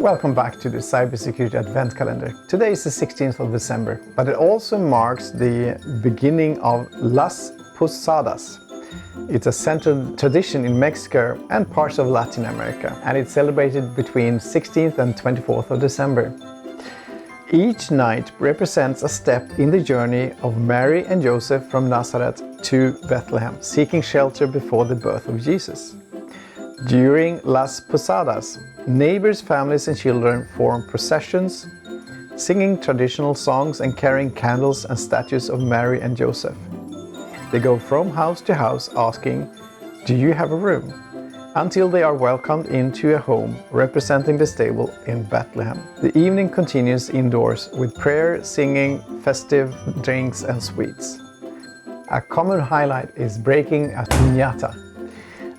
Welcome back to the Cybersecurity Advent Calendar. Today is the 16th of December, but it also marks the beginning of Las Posadas. It's a central tradition in Mexico and parts of Latin America, and it's celebrated between 16th and 24th of December. Each night represents a step in the journey of Mary and Joseph from Nazareth to Bethlehem, seeking shelter before the birth of Jesus. During Las Posadas, neighbors, families and children form processions, singing traditional songs and carrying candles and statues of Mary and Joseph. They go from house to house asking, "Do you have a room?" until they are welcomed into a home representing the stable in Bethlehem. The evening continues indoors with prayer, singing, festive drinks and sweets. A common highlight is breaking a piñata,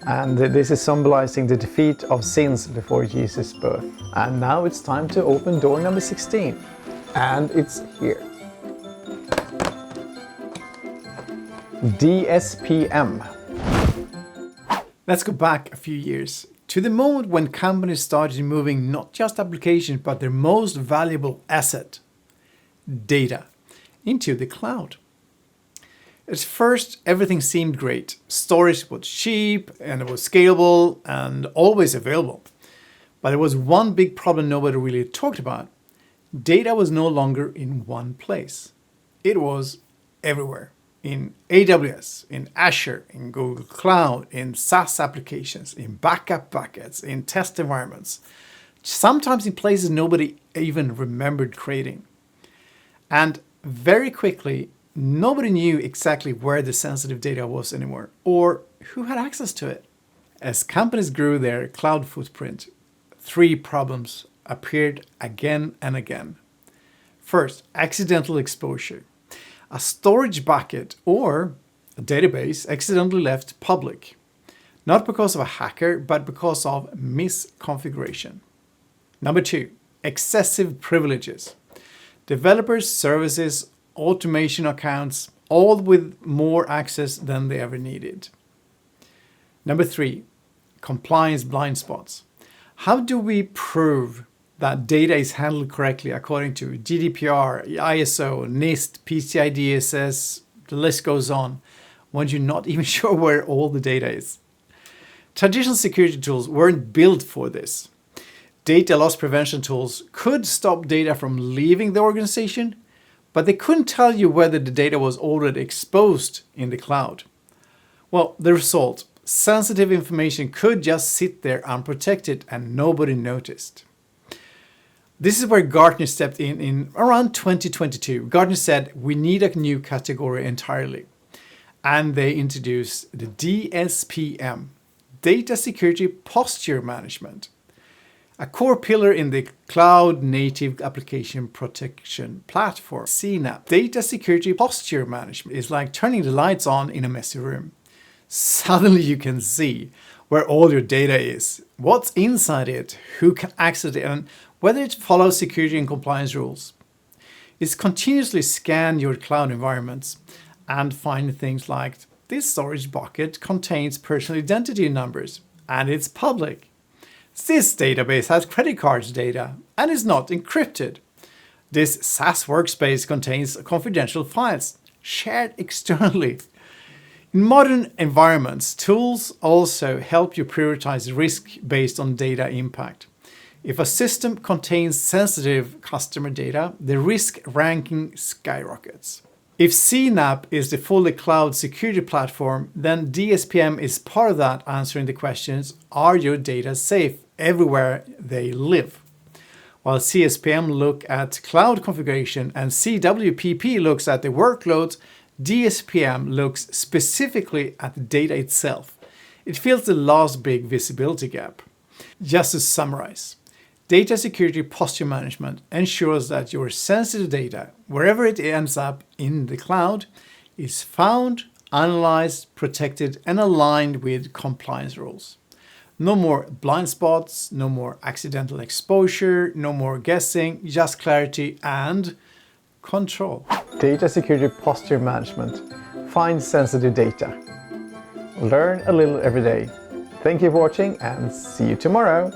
and this is symbolizing the defeat of sins before Jesus' birth. And now it's time to open door number 16, and it's here. DSPM. Let's go back a few years to the moment when companies started moving not just applications but their most valuable asset, data, into the cloud. At first, everything seemed great. Storage was cheap and it was scalable and always available. But there was one big problem nobody really talked about. Data was no longer in one place. It was everywhere. In AWS, in Azure, in Google Cloud, in SaaS applications, in backup buckets, in test environments, sometimes in places nobody even remembered creating. And very quickly, nobody knew exactly where the sensitive data was anymore or who had access to it. As companies grew their cloud footprint, three problems appeared again and again. First, accidental exposure. A storage bucket or a database accidentally left public, not because of a hacker, but because of misconfiguration. Number two, excessive privileges. Developers, services, automation accounts, all with more access than they ever needed. Number three, compliance blind spots. How do we prove that data is handled correctly according to GDPR, ISO, NIST, PCI DSS, the list goes on, when you're not even sure where all the data is? Traditional security tools weren't built for this. Data loss prevention tools could stop data from leaving the organization, but they couldn't tell you whether the data was already exposed in the cloud. Well, the result, sensitive information could just sit there unprotected and nobody noticed. This is where Gartner stepped in around 2022. Gartner said, we need a new category entirely. And they introduced the DSPM, Data Security Posture Management, a core pillar in the Cloud Native Application Protection Platform, CNAPP. Data Security Posture Management is like turning the lights on in a messy room. Suddenly you can see where all your data is, what's inside it, who can access it, and whether it follows security and compliance rules. It's continuously scan your cloud environments and find things like this storage bucket contains personal identity numbers and it's public. This database has credit cards data and is not encrypted. This SaaS workspace contains confidential files shared externally. In modern environments, tools also help you prioritize risk based on data impact. If a system contains sensitive customer data, the risk ranking skyrockets. If CNAPP is the fully cloud security platform, then DSPM is part of that, answering the questions, are your data safe everywhere they live? While CSPM look at cloud configuration and CWPP looks at the workloads, DSPM looks specifically at the data itself. It fills the last big visibility gap. Just to summarize, Data Security Posture Management ensures that your sensitive data, wherever it ends up in the cloud, is found, analyzed, protected, and aligned with compliance rules. No more blind spots, no more accidental exposure, no more guessing, just clarity and control. Data Security Posture Management. Find sensitive data. Learn a little every day. Thank you for watching and see you tomorrow.